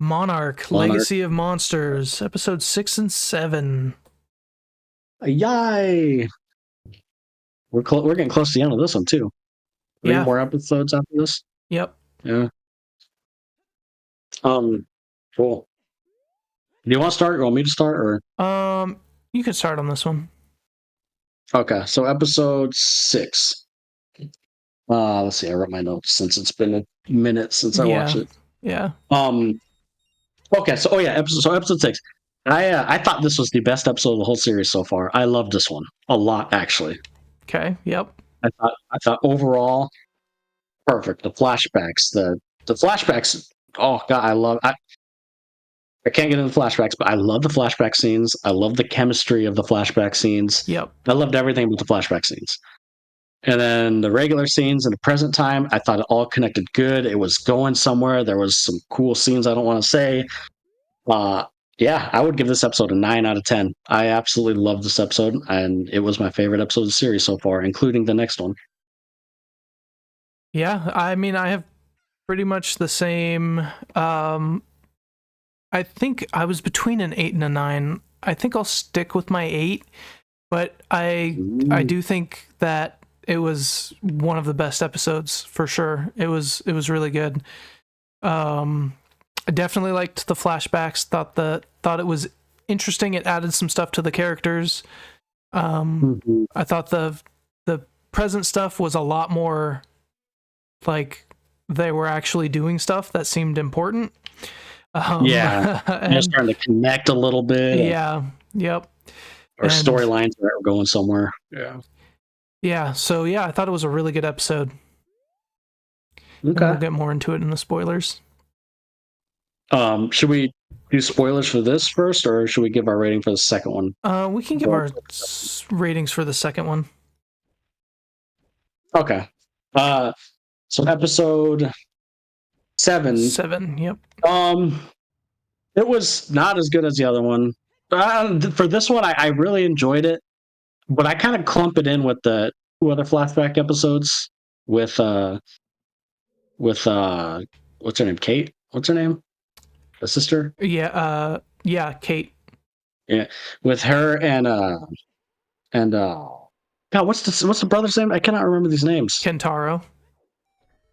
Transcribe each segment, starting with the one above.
Monarch Legacy of Monsters, episode 6 and 7. Yay! We're getting close to the end of this one too. Three more episodes after this. Yep. Yeah. Cool. Do you want to start? Or want me to start? Or you can start on this one. Okay, so episode 6. Let's see. I wrote my notes since it's been a minute since I watched it. Yeah. Okay. So episode 6. I thought this was the best episode of the whole series so far. I love this one a lot, actually. Okay. Yep. I thought overall perfect. The flashbacks, the flashbacks. Oh God, I can't get into the flashbacks, but I love the flashback scenes. I love the chemistry of the flashback scenes. Yep. I loved everything about the flashback scenes. And then the regular scenes in the present time, I thought it all connected good. It was going somewhere. There was some cool scenes I don't want to say. Yeah, I would give this episode a 9 out of 10. I absolutely love this episode, and it was my favorite episode of the series so far, including the next one. Yeah, I mean, I have pretty much the same. I think I was between an 8 and a 9. I think I'll stick with my 8, but I do think that it was one of the best episodes for sure. It was really good. I definitely liked the flashbacks. Thought it was interesting. It added some stuff to the characters. I thought the present stuff was a lot more like they were actually doing stuff that seemed important. And just trying to connect a little bit. Yeah. Yep. Or storylines that were going somewhere. Yeah. So yeah, I thought it was a really good episode. Okay. We'll get more into it in the spoilers. Should we do spoilers for this first, or should we give our rating for the second one? We can give our ratings for the second one. Okay. So episode 7. 7, yep. It was not as good as the other one. For this one, I really enjoyed it, but I kind of clump it in with the 2 other flashback episodes with what's her name? Kate? What's her name? The sister? Yeah, Kate. Yeah, with her and God, what's the brother's name? I cannot remember these names. Kentaro.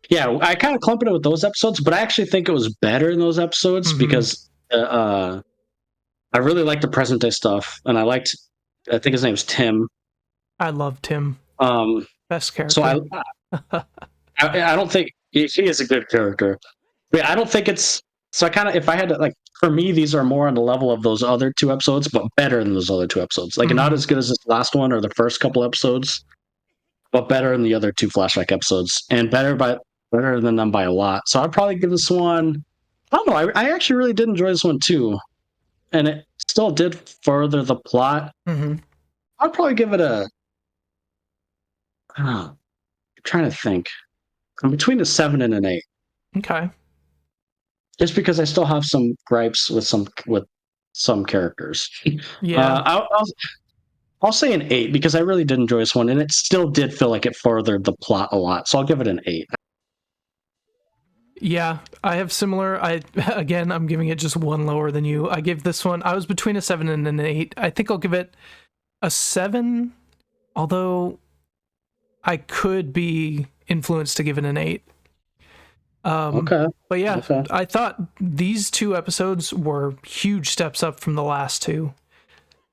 Yeah, I kind of clumped it with those episodes, but I actually think it was better in those episodes because I really liked the present day stuff, and I think his name's Tim. I love Tim. Best character. So I don't think he is a good character, but I don't think it's. So I kind of, if I had to, like, for me, these are more on the level of those other 2 episodes, but better than those other 2 episodes. Like, not as good as this last one or the first couple episodes, but better than the other 2 flashback episodes, and better than them by a lot. So I'd probably give this one. I don't know. I actually really did enjoy this one too, and it still did further the plot. I'd probably give it a. I'm trying to think. I'm between a 7 and an 8. Okay. Just because I still have some gripes with some characters. Yeah. I'll say an 8 because I really did enjoy this one, and it still did feel like it furthered the plot a lot. So I'll give it an 8. Yeah, I have similar. I'm giving it just 1 lower than you. I gave this one. I was between a 7 and an 8. I think I'll give it a 7, although I could be influenced to give it an 8. Okay. But yeah, I thought these 2 episodes were huge steps up from the last 2.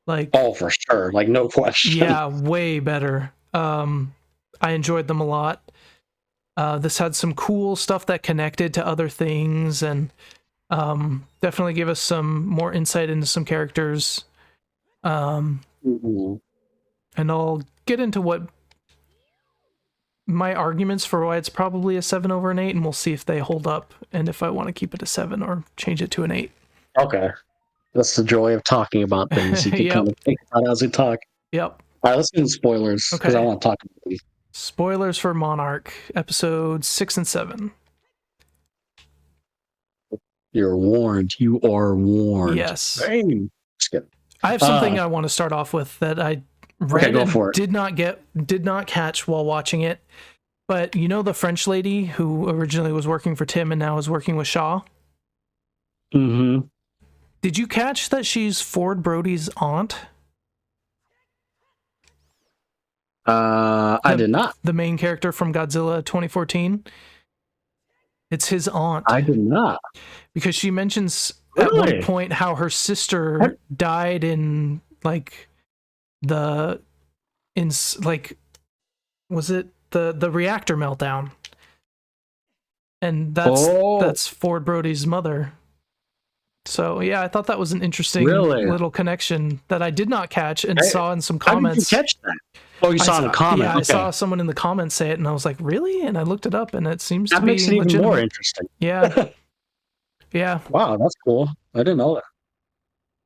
Like, oh, for sure. Like, no question. Yeah, way better. I enjoyed them a lot. This had some cool stuff that connected to other things, and definitely gave us some more insight into some characters. And I'll get into what my arguments for why it's probably a 7 over an 8, and we'll see if they hold up, and if I want to keep it a 7 or change it to an 8. Okay. That's the joy of talking about things. You can kind of think about it as we talk. Yep. All right, let's get into spoilers, because I want to talk about these. Spoilers for Monarch, episodes 6 and 7. You're warned. You are warned. Yes. Dang. Just kidding. I have something I want to start off with that I read and did not catch while watching it. But you know the French lady who originally was working for Tim and now is working with Shaw? Mm-hmm. Did you catch that she's Ford Brody's aunt? I did not. The main character from Godzilla 2014. It's his aunt. I did not. Because she mentions at Really? one point how her sister died in like was it the reactor meltdown? And that's Ford Brody's mother. So yeah, I thought that was an interesting little connection that I did not catch and saw in some comments. How did you catch that? Oh, you saw in the comment. Yeah, okay. I saw someone in the comments say it, and I was like, "Really?" And I looked it up, and it seems to be makes it legitimate. even more interesting. Yeah, yeah. Wow, that's cool. I didn't know that.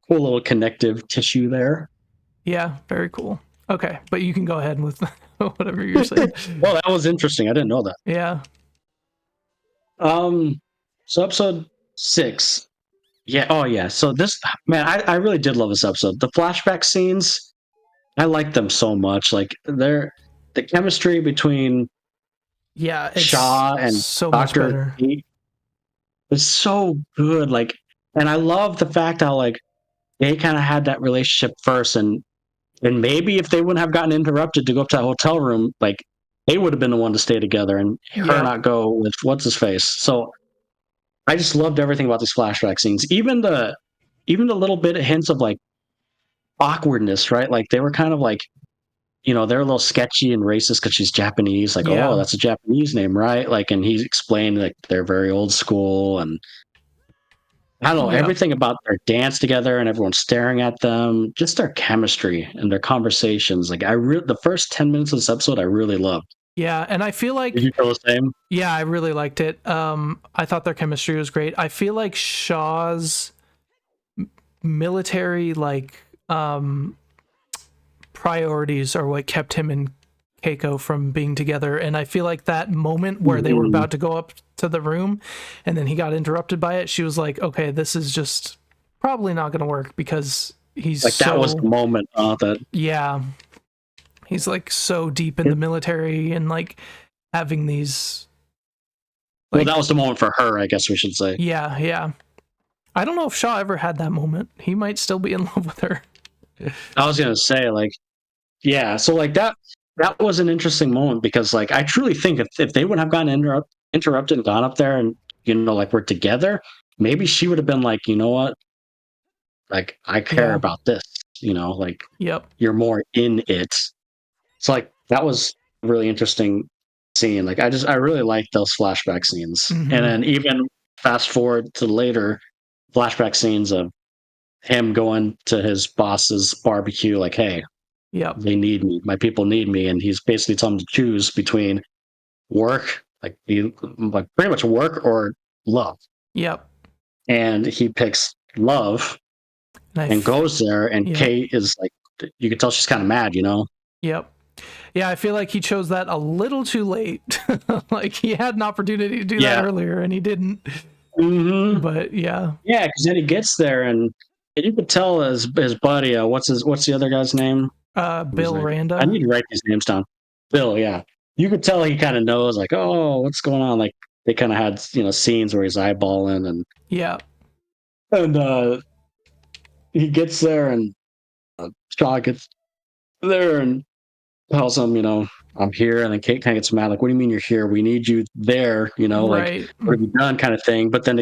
Cool little connective tissue there. Yeah, very cool. Okay, but you can go ahead with whatever you're saying. Well, that was interesting. I didn't know that. Yeah. So episode 6. Yeah. Oh, yeah. So this, man, I really did love this episode. The flashback scenes, I like them so much. Like the chemistry between Shaw and so Dr. Pete is so good. Like, and I love the fact how like they kind of had that relationship first, and maybe if they wouldn't have gotten interrupted to go up to that hotel room, like they would have been the one to stay together and her not go with what's his face. So I just loved everything about these flashback scenes. Even the little bit of hints of like awkwardness, right? Like they were kind of like, they're a little sketchy and racist because she's Japanese. Like, oh, that's a Japanese name, right? Like, and he explained like they're very old school, and I don't know, everything about their dance together and everyone staring at them, just their chemistry and their conversations. Like the first 10 minutes of this episode, I really loved. Yeah, and I feel like... Did you feel the same? Yeah, I really liked it. I thought their chemistry was great. I feel like Shaw's military, priorities are what kept him and Keiko from being together, and I feel like that moment where they were about to go up to the room and then he got interrupted by it, she was like, okay, this is just probably not going to work because he's like, that was the moment that he's like so deep in the military and like having these well, that was the moment for her, I guess we should say. Yeah. I don't know if Shaw ever had that moment. He might still be in love with her. I was gonna say, like, yeah, so like that was an interesting moment because like I truly think if they wouldn't have gotten interrupted and gone up there and like we're together, maybe she would have been like, you know what, like I care about this, like you're more in it. So like that was a really interesting scene. Like I really like those flashback scenes. And then even fast forward to later flashback scenes of him going to his boss's barbecue, like, hey, they need me, my people need me, and he's basically telling them to choose between work, like pretty much work or love. And he picks love and goes there, and Kate is like, you can tell she's kind of mad, Yeah, I feel like he chose that a little too late. Like he had an opportunity to do that earlier and he didn't. But because then he gets there and you could tell his buddy, what's the other guy's name? Bill Randa. I need to write these names down. Bill, yeah. You could tell he kind of knows, like, oh, what's going on? Like they kind of had scenes where he's eyeballing and and he gets there and Shaw gets there and tells him, I'm here, and then Kate kind of gets mad, like, what do you mean you're here? We need you there, like, what have you done, kind of thing. But then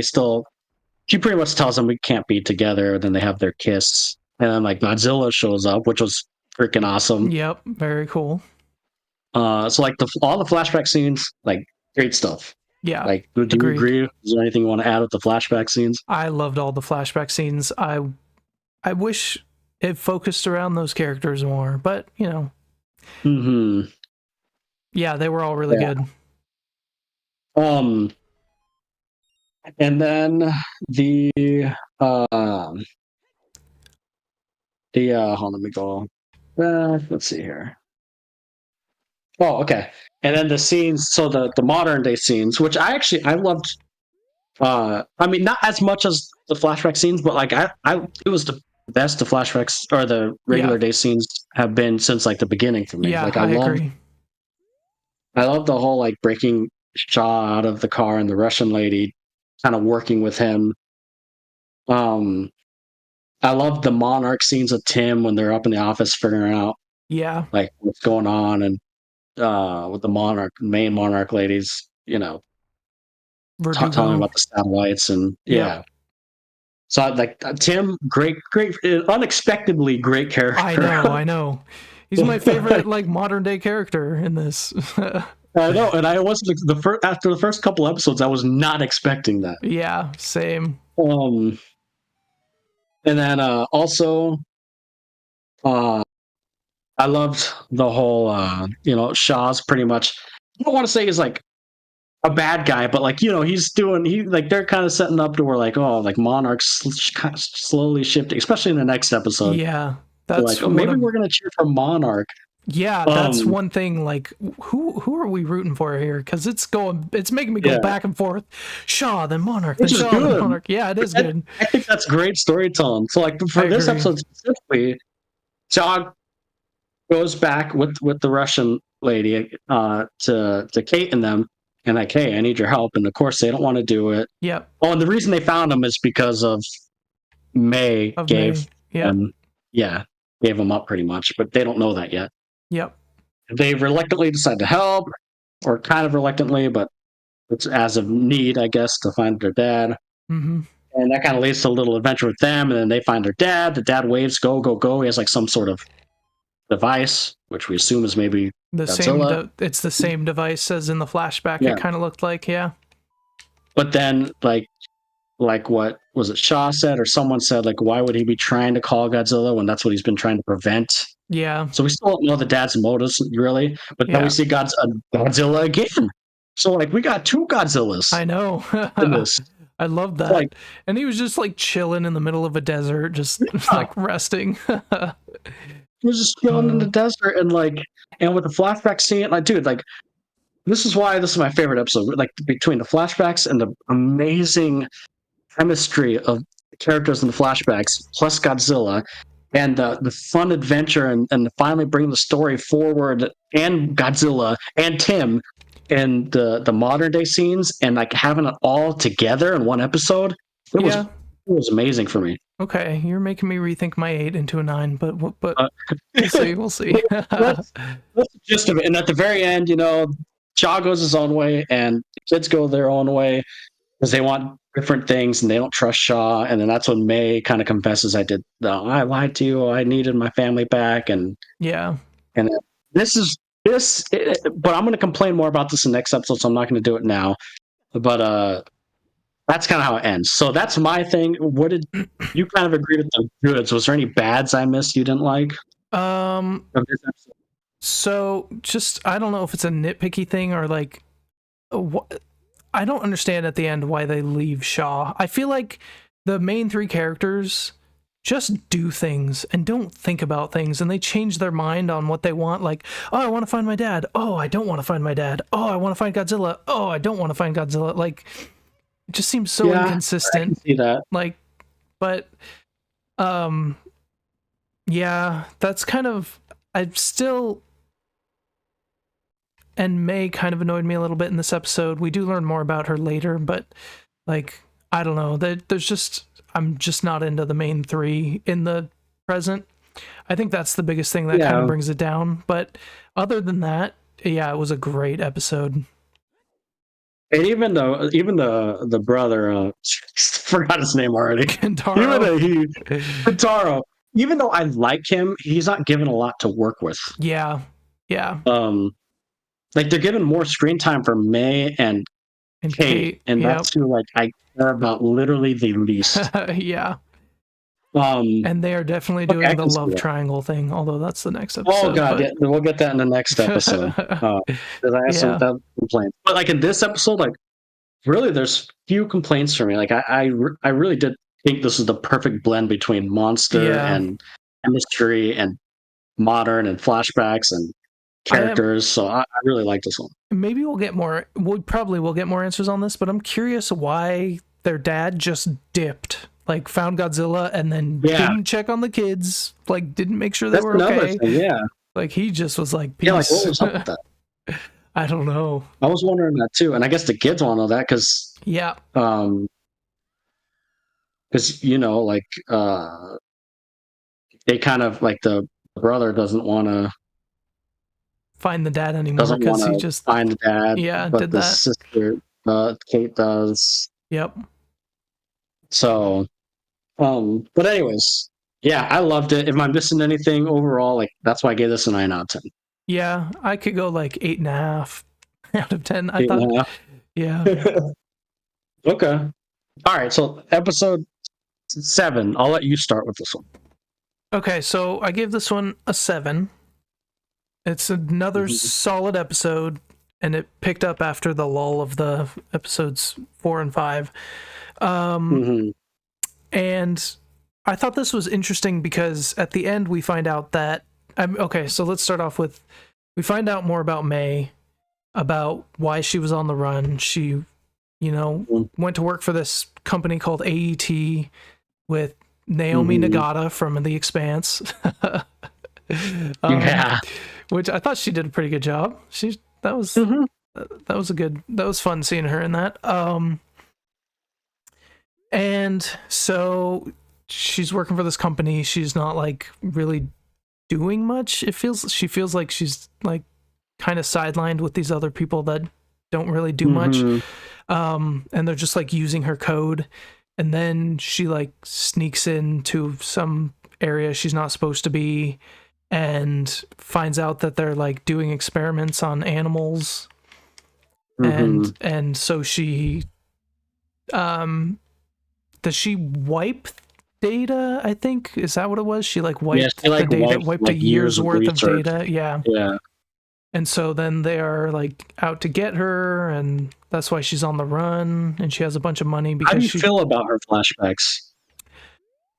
she pretty much tells them we can't be together. Then they have their kiss, and then like Godzilla shows up, which was freaking awesome. Yep, very cool. So like all the flashback scenes, like great stuff. Yeah, like do you agree? Is there anything you want to add with the flashback scenes? I loved all the flashback scenes. I wish it focused around those characters more, but yeah, they were all really good. And then hold on, let me go back. Let's see here. Oh, okay. And then the scenes, so the modern day scenes, which I loved. I mean, not as much as the flashback scenes, but like it was the best the flashbacks or the regular day scenes have been since like the beginning for me. Yeah, like I agree. I love the whole like breaking Shaw out of the car and the Russian lady kind of working with him. Um, I love the Monarch scenes of Tim when they're up in the office figuring out Yeah. like what's going on, and with the main Monarch ladies, telling Verdugo. about the satellites, and Yep. yeah. So like Tim, great, unexpectedly great character. I know. He's my favorite like modern day character in this. I know, and I wasn't the first after the first couple episodes. I was not expecting that. Yeah, same. And then also, uh, I loved the whole, Shaw's pretty much. I don't want to say he's like a bad guy, but like they're kind of setting up to where like like Monarch's slowly shifting, especially in the next episode. Yeah, They're that's like, oh, maybe we're gonna cheer for Monarch. Yeah, that's one thing. Like, who are we rooting for here? Because it's making me go back and forth. Shaw, then Monarch, then Shaw, then Monarch. Yeah, it is good. I think that's great storytelling. So, like for this episode specifically, Shaw goes back with the Russian lady to Kate and them, and like, hey, I need your help. And of course, they don't want to do it. Yep. Oh, and the reason they found him is because of May gave them, gave him up pretty much, but they don't know that yet. Yep. They reluctantly decide to help, or kind of reluctantly, but it's as of need, I guess, to find their dad. Mm-hmm. And that kind of leads to a little adventure with them, and then they find their dad. The dad waves, go, go, go. He has like some sort of device, which we assume is maybe the Godzilla. Same. It's the same device as in the flashback. It kind of looked like, But then, like what was it? Shaw said, or someone said, like, why would he be trying to call Godzilla when that's what he's been trying to prevent? Yeah. So we still don't know the dad's motives really, but then we see Godzilla again. So like we got two Godzillas. I know. I love that. Like, and he was just like chilling in the middle of a desert, just like resting. He was just chilling in the desert, and with the flashback scene, like, dude, like, this is why this is my favorite episode. Like, between the flashbacks and the amazing chemistry of the characters in the flashbacks, plus Godzilla, and the fun adventure, and finally bring the story forward, and Godzilla and Tim, and the modern day scenes, and like having it all together in one episode. It was amazing for me. Okay, you're making me rethink my 8 into a 9, but we'll see. We'll see. That's the gist of it. And at the very end, Shaw goes his own way, and the kids go their own way because they want different things, and they don't trust Shaw. And then that's when May kind of confesses, I lied to you. I needed my family back, and and but I'm going to complain more about this in the next episode, so I'm not going to do it now. But that's kind of how it ends. So that's my thing. What did you kind of agree with the goods? Was there any bads I missed you didn't like? So just, I don't know if it's a nitpicky thing or like, I don't understand at the end why they leave Shaw. I feel like the main 3 characters just do things and don't think about things, and they change their mind on what they want. Like, oh, I want to find my dad. Oh, I don't want to find my dad. Oh, I want to find Godzilla. Oh, I don't want to find Godzilla. Like, it just seems so inconsistent. I can see that. Like, but, that's kind of, I've still, and May kind of annoyed me a little bit in this episode. We do learn more about her later, but like, I don't know, I'm just not into the main 3 in the present. I think that's the biggest thing that kind of brings it down. But other than that, it was a great episode. And even the brother, forgot his name already. Kentaro. Even though I like him, he's not given a lot to work with. Yeah. Like, they're given more screen time for May and Kate, and that's who like I care about literally the least. And they are definitely doing the love triangle thing, although that's the next episode. Oh god, we'll get that in the next episode. Because I have some complaints. But like in this episode, like really there's few complaints for me. Like I really did think this is the perfect blend between monster and mystery and modern and flashbacks and characters. So I really like this one. Maybe we probably will get more answers on this, but I'm curious why their dad just dipped. Like, found Godzilla and then didn't check on the kids, like didn't make sure they were okay. Thing, like he just was like, peace. Like, what was up with that? I don't know. I was wondering that too, and I guess the kids want to know that because because like they kind of like the brother find the dad anymore doesn't want because he to just find the dad, but did the that. sister Kate does. Yep. So, but anyways, yeah, I loved it. If I'm missing anything overall, like that's why I gave this a 9 out of 10. Yeah, I could go like 8.5 out of 10. I thought, 8.5. yeah. Okay. All right. So episode 7. I'll let you start with this one. Okay, so I gave this one a 7. It's another solid episode, and it picked up after the lull of the episodes 4 and 5. And I thought this was interesting because at the end we find out that okay, so let's start off with we find out more about May, about why she was on the run. She, went to work for this company called AET with Naomi Nagata from The Expanse. Yeah. Which I thought she did a pretty good job. That was fun seeing her in that. And so she's working for this company. She's not like really doing much. She feels like she's like kind of sidelined with these other people that don't really do much. And they're just like using her code. And then she like sneaks into some area she's not supposed to be and finds out that they're like doing experiments on animals. And so she does she wipe data? I think, is that what it was? She like wiped the data, wiped a year's worth of data. Yeah. And so then they are like out to get her, and that's why she's on the run, and she has a bunch of money because How do you feel about her flashbacks?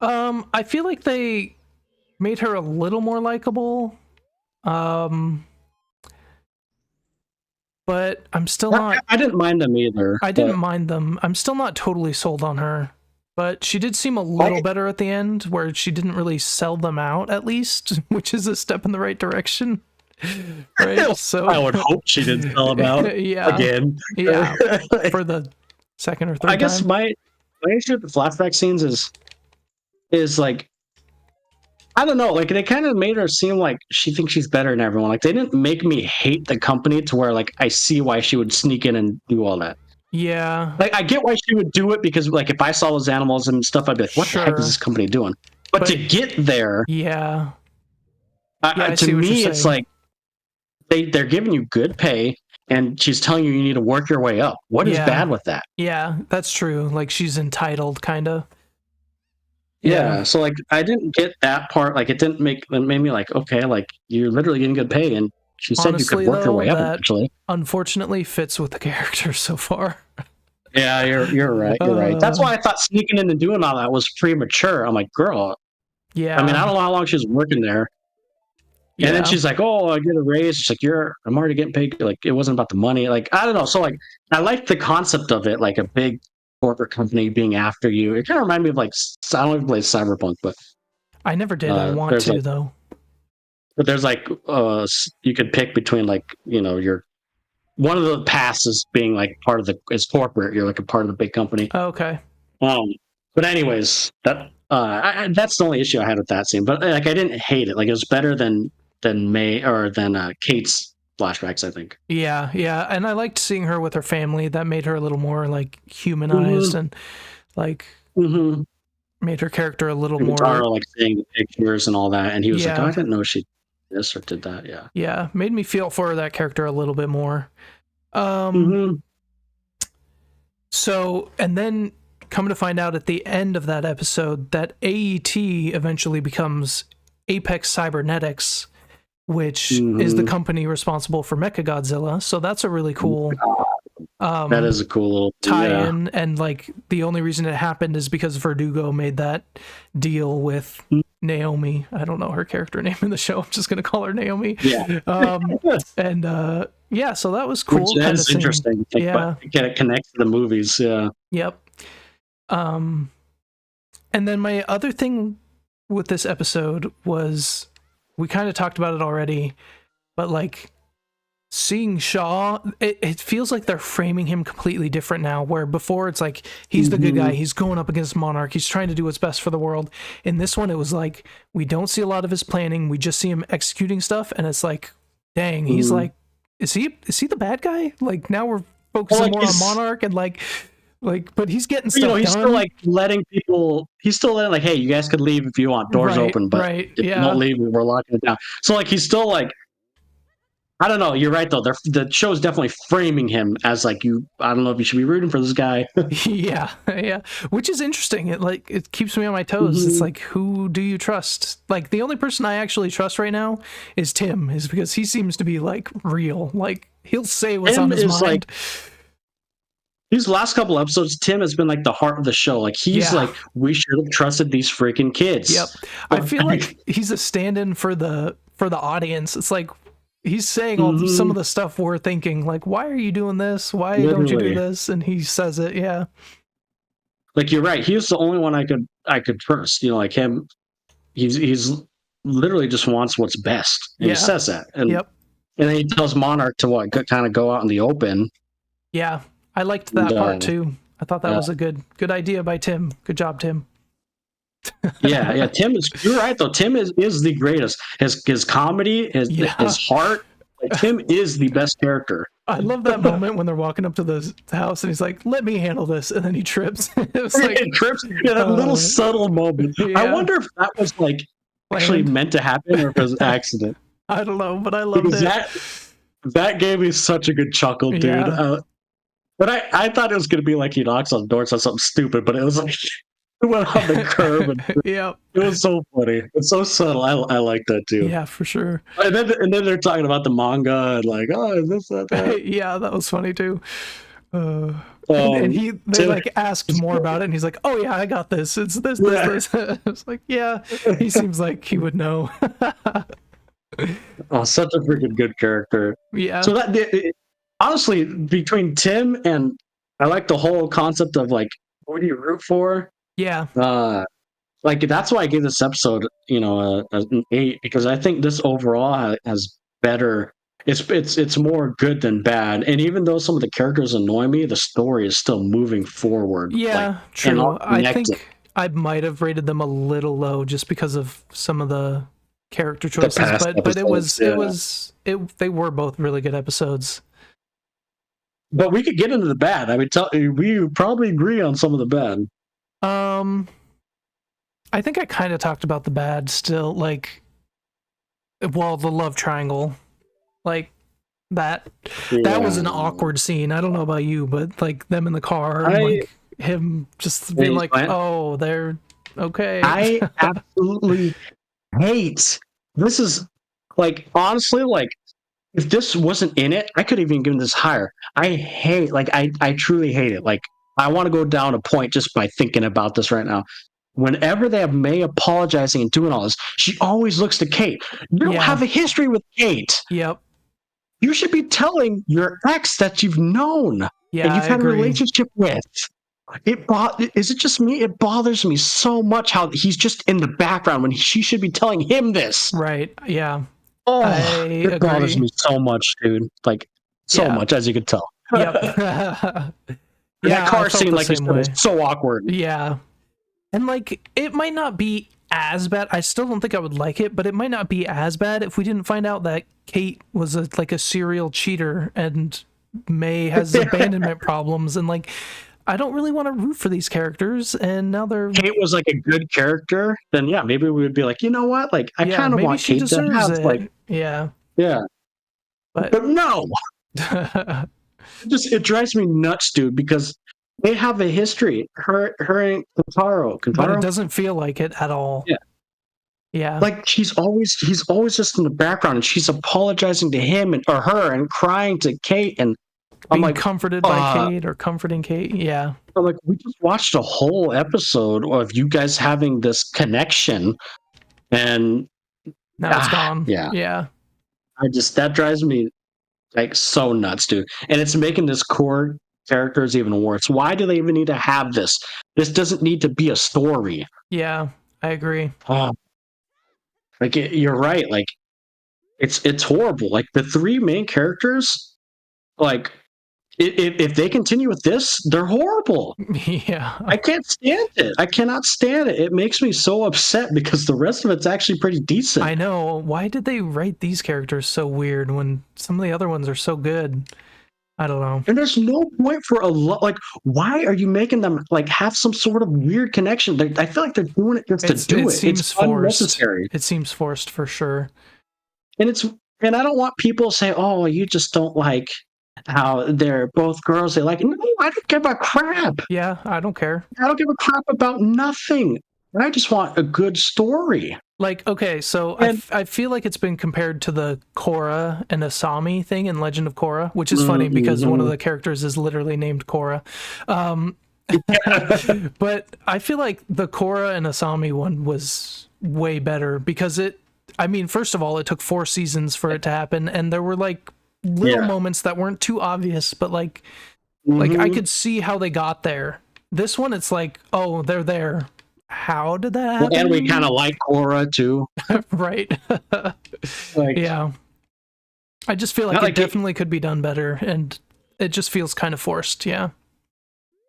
I feel like they made her a little more likable. But I'm still not. I didn't mind them either. I didn't mind them. I'm still not totally sold on her. But she did seem a little better at the end, where she didn't really sell them out, at least, which is a step in the right direction. Right? So I would hope she didn't sell them out again. Yeah, for the second or third I guess time. my issue with the flashback scenes is like, I don't know, like they kind of made her seem like she thinks she's better than everyone. Like they didn't make me hate the company to where like I see why she would sneak in and do all that. Yeah. Like I get why she would do it because like if I saw those animals and stuff, I'd be like, what the heck is this company doing? But to get there, yeah, to me, it's like they're giving you good pay and she's telling you need to work your way up. What is bad with that? Yeah, that's true. Like she's entitled, kind of. Yeah. So like I didn't get that part. Like it made me like, okay, like you're literally getting good pay, and she said honestly, you could work your way up eventually. Unfortunately, fits with the character so far. Yeah, you're right. You're right. That's why I thought sneaking in and doing all that was premature. I'm like, girl. Yeah. I mean, I don't know how long she was working there. And then she's like, "Oh, I get a raise." She's like, I'm already getting paid." Like it wasn't about the money. Like I don't know. So like I liked the concept of it, like a big corporate company being after you. It kind of reminded me of like I don't even play Cyberpunk, but I never did. I want to though. But there's like you could pick between like your one of the passes being like part of is corporate. You're like a part of the big company. Oh, okay. But anyways, that's the only issue I had with that scene. But like I didn't hate it. Like it was better than May or than Kate's flashbacks, I think. Yeah, and I liked seeing her with her family. That made her a little more like humanized and like made her character a little more like seeing the pictures and all that. And he was like, "Oh, I didn't know she did this or did that." Yeah, made me feel for that character a little bit more. So, and then come to find out at the end of that episode that AET eventually becomes Apex Cybernetics, which is the company responsible for Mechagodzilla. So that's a really cool that is a cool little tie-in. And like the only reason it happened is because Verdugo made that deal with Naomi. I don't know her character name in the show. I'm just gonna call her Naomi. And so that was cool. Which is interesting. It connects to the movies. Yeah. Yep. And then my other thing with this episode was, we kind of talked about it already, but like seeing Shaw, it feels like they're framing him completely different now, where before it's like he's the good guy, he's going up against Monarch, he's trying to do what's best for the world. In this one, it was like we don't see a lot of his planning, we just see him executing stuff, and it's like, dang, he's like, is he the bad guy? Like, now we're focusing more on Monarch, and like but he's getting stuff he's done. still like letting people, he's still letting like, hey, you guys could leave if you want, doors open, but if you don't leave, we're locking it down. So like he's still like, I don't know. You're right though. The show's definitely framing him as like I don't know if you should be rooting for this guy. yeah, which is interesting. It keeps me on my toes. It's like, who do you trust? Like, the only person I actually trust right now is Tim, is because he seems to be like real. Like, he'll say what's on his mind. Like, these last couple episodes, Tim has been like the heart of the show. Like, he's like, we should have trusted these freaking kids. Yep. I feel like he's a stand-in for the audience. It's like, he's saying some of the stuff we're thinking, like, why are you doing this? Why don't you do this? And he says it, Like, you're right. He was the only one I could trust. You know, like him, he's literally just wants what's best. And he says that. And, and then he tells Monarch to kind of go out in the open. Yeah, I liked that part too. I thought that was a good idea by Tim. Good job, Tim. yeah, Tim is. You're right though. Tim is the greatest. His comedy, his heart. Like, Tim is the best character. I love that moment when they're walking up to the house and he's like, "Let me handle this," and then he trips. It was like, he trips. Yeah, that little subtle moment. Yeah. I wonder if that was like actually meant to happen or if it was an accident. I don't know, but I loved it. That gave me such a good chuckle, dude. Yeah. But I thought it was going to be like he knocks on the door and says something stupid, but it was like it went on the curb. And it was so funny. It's so subtle. I like that too. Yeah, for sure. And then they're talking about the manga and like, oh, is this that? Yeah, that was funny too. And they like asked more about it, and he's like, "Oh yeah, I got this. It's this." It's like, yeah, he seems like he would know. Oh, such a freaking good character. Yeah. So honestly, between Tim and I like the whole concept of like, what do you root for? Yeah. Like, that's why I gave this episode, an 8, because I think this overall has better. It's more good than bad, and even though some of the characters annoy me, the story is still moving forward. Yeah, true. I think I might have rated them a little low just because of some of the character choices, but they were both really good episodes. But we could get into the bad. I would tell you, we probably agree on some of the bad. I think I kind of talked about the bad still, like, well, the love triangle, like that was an awkward scene. I don't know about you, but like them in the car, like him just being like, oh, they're okay. I absolutely hate. This is like, honestly, like, if this wasn't in it, I could even give this higher. I hate, like, I truly hate it. Like, I want to go down a point just by thinking about this right now. Whenever they have May apologizing and doing all this, she always looks to Kate. You don't have a history with Kate. Yep. You should be telling your ex that you've known and you've had a relationship with. Is it just me? It bothers me so much how he's just in the background when she should be telling him this. Right. Yeah. Oh, it bothers me so much, dude. Like, so much, as you could tell. Yep. That car scene, like you said, was so awkward. Yeah. And like, it might not be as bad. I still don't think I would like it, but it might not be as bad if we didn't find out that Kate was a serial cheater and May has abandonment problems, and like, I don't really want to root for these characters, and now they're... Kate was like a good character, then yeah, maybe we would be like, you know what? Like, I kind of want Kate to have it. Like, yeah. But no. It drives me nuts, dude, because they have a history. Her and Kentaro. But it doesn't feel like it at all. Yeah. Like, he's always just in the background, and she's apologizing to him or her and crying to Kate, and being like, comforted by Kate or comforting Kate. Yeah. Like, we just watched a whole episode of you guys having this connection, and now it's gone. Yeah. That drives me like so nuts, dude. And it's making this core characters even worse. Why do they even need to have this? This doesn't need to be a story. Yeah, I agree. Like, you're right. Like, it's horrible. Like the three main characters, like if they continue with this, they're horrible. Yeah. I can't stand it. I cannot stand it. It makes me so upset because the rest of it's actually pretty decent. I know. Why did they write these characters so weird when some of the other ones are so good? I don't know. And there's no point for a lot. Like, why are you making them like have some sort of weird connection? I feel like they're doing it just to do it. Seems It's forced. unnecessary. It seems forced for sure. And I don't want people to say, "Oh, you just don't like how they're both girls." They like. No, I don't give a crap. Yeah, I don't care. I don't give a crap about nothing. I just want a good story. Like, okay, so I feel like it's been compared to the Korra and Asami thing in Legend of Korra, which is funny because one of the characters is literally named Korra. But I feel like the Korra and Asami one was way better because first of all, it took 4 seasons for it to happen, and there were like little moments that weren't too obvious, but like I could see how they got there. This one, it's like, oh, they're there. How did that happen? And we kind of like Korra too. Right. Like, yeah. I just feel like it definitely could be done better, and it just feels kind of forced, yeah.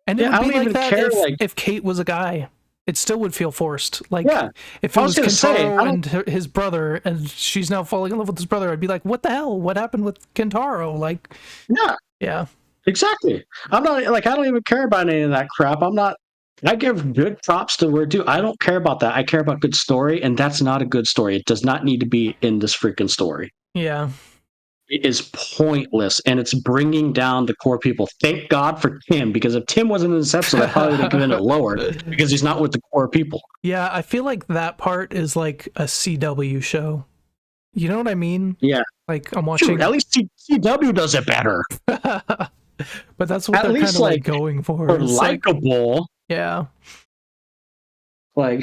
And it would be like that if Kate was a guy. It still would feel forced. Like, if it was Kentaro and his brother, and she's now falling in love with his brother, I'd be like, what the hell? What happened with Kentaro? Like, yeah. Exactly. I'm not, like, I don't even care about any of that crap. I give good props to where do. I don't care about that. I care about good story, and that's not a good story. It does not need to be in this freaking story. Yeah. It is pointless, and it's bringing down the core people. Thank God for Tim, because if Tim wasn't in this episode, I probably would have given it lower because he's not with the core people. Yeah, I feel like that part is like a CW show. You know what I mean? Yeah. Like, I'm watching... Sure, at least CW does it better. But that's what they're kind of like going for. Or likable. Yeah. Like,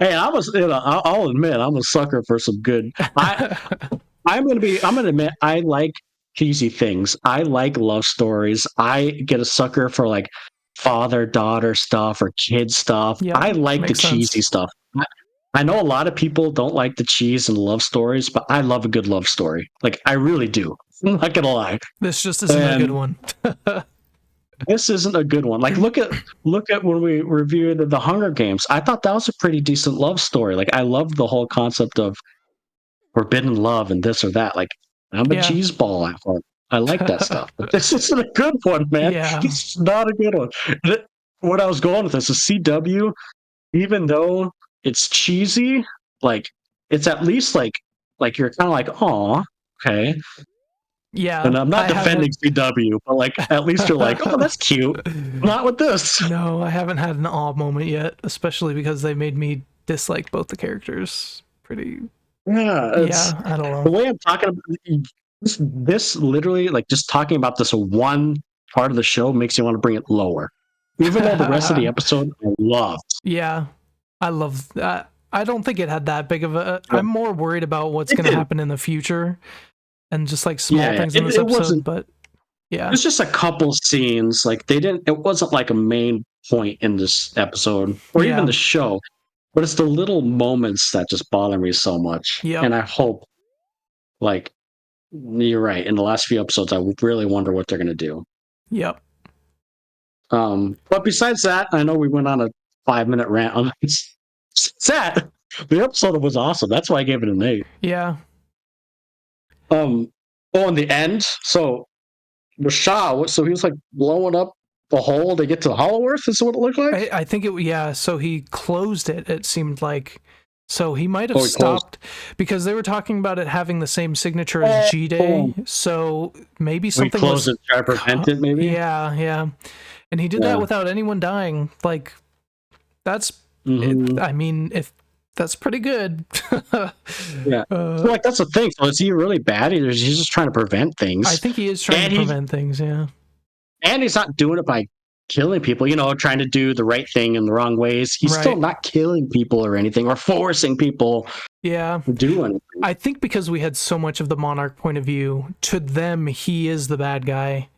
hey, I'll admit, I'm a sucker for some good. I'm gonna admit, I like cheesy things. I like love stories. I get a sucker for like father-daughter stuff or kid stuff. Yep, I like the cheesy stuff. I know a lot of people don't like the cheese and love stories, but I love a good love story. Like, I really do. I'm not gonna lie. This just isn't a good one. This isn't a good one. Like, look at when we reviewed the Hunger Games. I thought that was a pretty decent love story. Like, I loved the whole concept of forbidden love and this or that. Like, I'm a cheese ball at heart. I like that stuff. But this isn't a good one, man. Yeah. It's not a good one. What I was going with this is CW, even though it's cheesy, like, it's at least like you're kind of like, aw, okay. Yeah. And I'm not defending CW, but like, at least you're like, oh, that's cute. Not with this. No, I haven't had an awe moment yet, especially because they made me dislike both the characters pretty. Yeah, I don't know. The way I'm talking about this literally, like, just talking about this one part of the show makes you want to bring it lower. Even though the rest of the episode I loved. Yeah, I love that. I don't think it had that big of a... I'm more worried about what's going to happen in the future and just like small things in this episode, but yeah. There's just a couple scenes, like it wasn't like a main point in this episode or even the show, but it's the little moments that just bother me so much. Yep. And I hope, like, you're right, in the last few episodes, I really wonder what they're going to do. Yep. But besides that, I know we went on a 5-minute rant on this. That the episode was awesome. That's why I gave it an 8. Yeah. In the end, so Rashad, so he was like blowing up the hole to get to Hollow Earth. Is what it looked like. I think it. Yeah. So he closed it. It seemed like. So he might have stopped because they were talking about it having the same signature as G-Day. So maybe something closed it to prevent it. Maybe. Yeah. And he did that without anyone dying. Like, that's. I mean, if that's pretty good. Yeah. So, like, that's the thing. So is he really bad? He's just trying to prevent things. I think he is trying to prevent things. Yeah. And he's not doing it by killing people, trying to do the right thing in the wrong ways. He's still not killing people or anything or forcing people to do anything. I think because we had so much of the Monarch point of view, to them, he is the bad guy.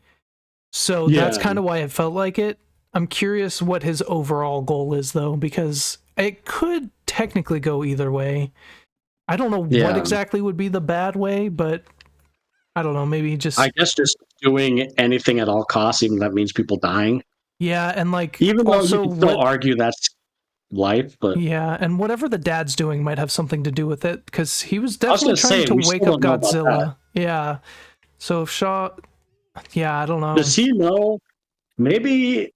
So that's kind of why it felt like it. I'm curious what his overall goal is, though, because it could technically go either way. I don't know what exactly would be the bad way, but I don't know. Maybe just, I guess, just doing anything at all costs, even if that means people dying. yeah, and like Even though also you can still argue that's life, but yeah, and whatever the dad's doing might have something to do with it, because he was I was definitely gonna trying say, we to wake still up don't know about Godzilla. Yeah, so if Shaw, yeah, I don't know. does he know? Maybe.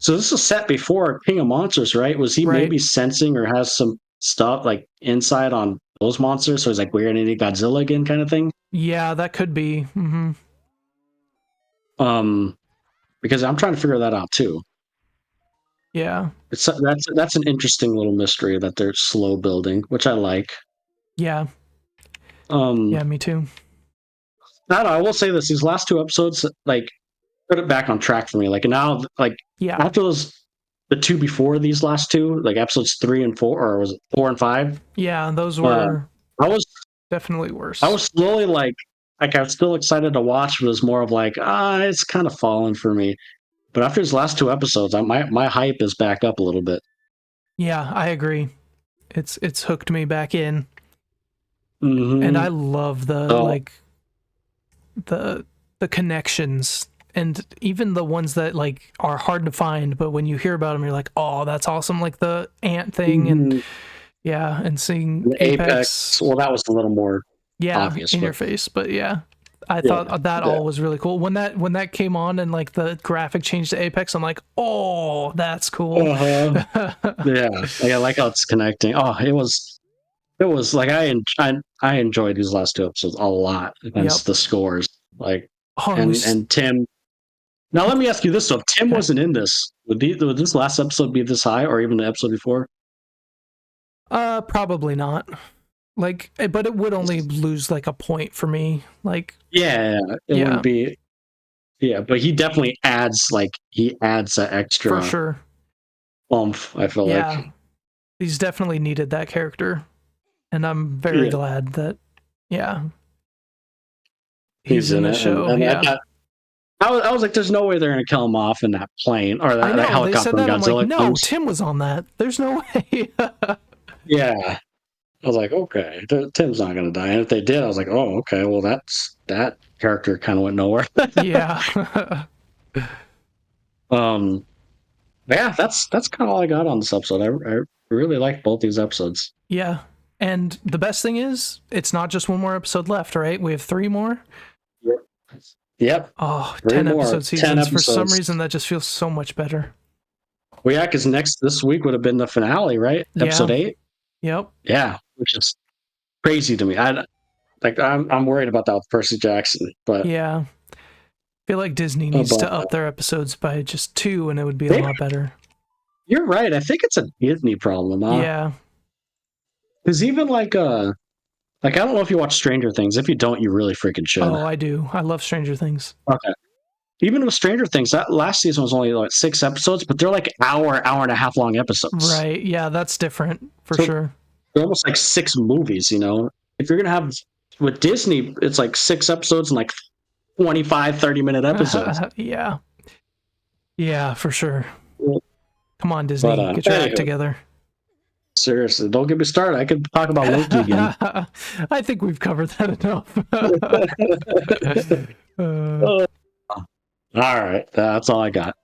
So this was set before King of Monsters, right? Was he Right? maybe sensing or has some stuff like insight on those monsters? So he's like, we're gonna need Godzilla again, kind of thing. Yeah, that could be. Um, because I'm trying to figure that out too. Yeah. That's an interesting little mystery that they're slow building, which I like. Yeah. Um, Yeah, me too. I don't know, I will say this: these last two episodes, like, put it back on track for me. Like now, like Yeah. after the two before these last two, like episodes 3 and 4, or was it 4 and 5? Yeah, those were I was definitely worse. I was slowly like I was still excited to watch, but it was more of like, it's kind of fallen for me. But after these last two episodes, my hype is back up a little bit. Yeah, I agree. It's hooked me back in. Mm-hmm. And I love the the connections, and even the ones that like are hard to find, but when you hear about them you're like, oh, that's awesome, like the ant thing. And yeah, and seeing the Apex. Well, that was a little more obvious in your face, but yeah, I thought that all was really cool when that came on and like the graphic changed to Apex. I'm like, oh, that's cool. Yeah, I like how it's connecting. Oh, it was like I enjoyed these last two episodes a lot against the scores. Like, and Tim. Now let me ask you this: so if Tim wasn't in this, would this last episode be this high, or even the episode before? Probably not. Like, but it would only lose like a point for me. Like, it wouldn't be. Yeah, but he definitely adds that extra for sure oomph. I feel like he's definitely needed that character, and I'm very glad that he's in the show. And I was like, there's no way they're gonna kill him off in that plane or that helicopter. They said that. Godzilla I'm like, no, Tim was on that. There's no way. Yeah. I was like, okay, Tim's not gonna die. And if they did, I was like, oh, okay, well, that character kind of went nowhere. Yeah. Yeah, that's kind of all I got on this episode. I really like both these episodes. Yeah, and the best thing is, it's not just one more episode left, right? We have 3 more. Yep. Oh, 10 episode seasons. 10 episodes. For some reason, that just feels so much better. Well, yeah, because this week would have been the finale, right? Episode 8. Yep. Yeah, which is crazy to me. I'm worried about that with Percy Jackson, but yeah, I feel like Disney needs to up their episodes by just 2, and it would be a lot better. You're right. I think it's a Disney problem. Yeah. Because even like I don't know if you watch Stranger Things. If you don't, you really freaking should. Oh, I do. I love Stranger Things. Okay. Even with Stranger Things, that last season was only like 6 episodes, but they're like hour and a half long episodes. Right. Yeah, that's different for sure. They're almost like 6 movies, you know? If you're going to have, with Disney, it's like 6 episodes and like 25, 30-minute episodes. Yeah. Yeah, for sure. Come on, Disney. Get your act together. Seriously, don't get me started. I could talk about Loki again. I think we've covered that enough. All right, that's all I got.